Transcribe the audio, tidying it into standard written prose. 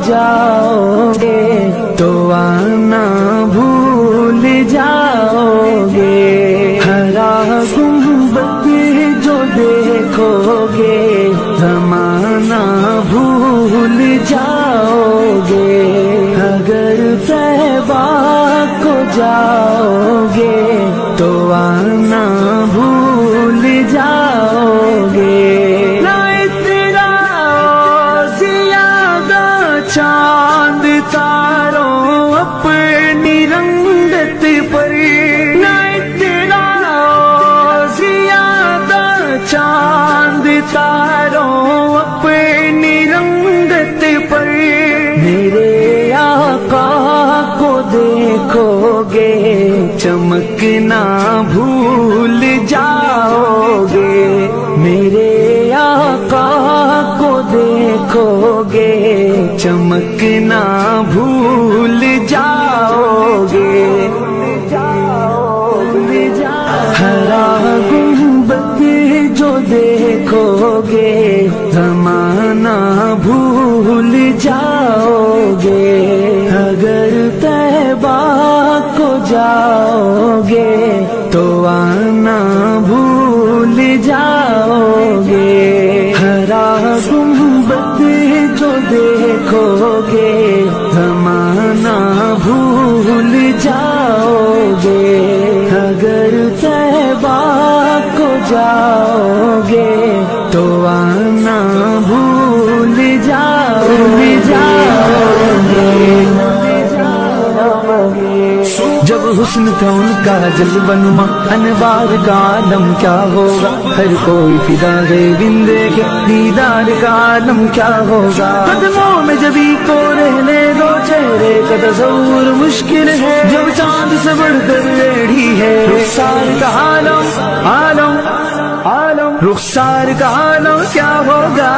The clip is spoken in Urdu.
جاؤ گے تو آنا بھول جاؤ گے، ہرا گنبد جو دیکھو گے زمانہ بھول جاؤ گے، اگر طیبہ کو جاؤ گے تو آنا بھول جاؤ گے، نہ اتنا زیادہ چاند تاروں اپنی رنگت پر، نہ اتنا زیادہ چاند تاروں اپنی رنگت پر، میرے آقا کو دیکھو گے چمکنا بھول جاؤ گے، میرے آقا کو دیکھو گے چمکنا بھول جاؤ گے، ہرا گنبد جو دیکھو گے زمانہ بھول جاؤ گے، اگر طیبہ کو جاؤ گے تو آنا بھول جاؤ گے، ہرا گنبد جو دیکھو گے زمانہ بھول جاؤ گے، اگر طیبہ کو جاؤ گے تو آنا بھول جاؤ گے، جب حسن تھا ان کا جلوہ نما انوار کا عالم کیا ہوگا، ہر کوئی فدا ہے بن دیکھے دیدار کا عالم کیا ہوگا، قدموں میں جبھی کو رہنے دو چہرے کا تصور مشکل ہے، جب چاند سے بڑھ کر ریڑھی ہے، رخسار کا عالم عالم عالم، رخسار کا عالم کیا ہوگا،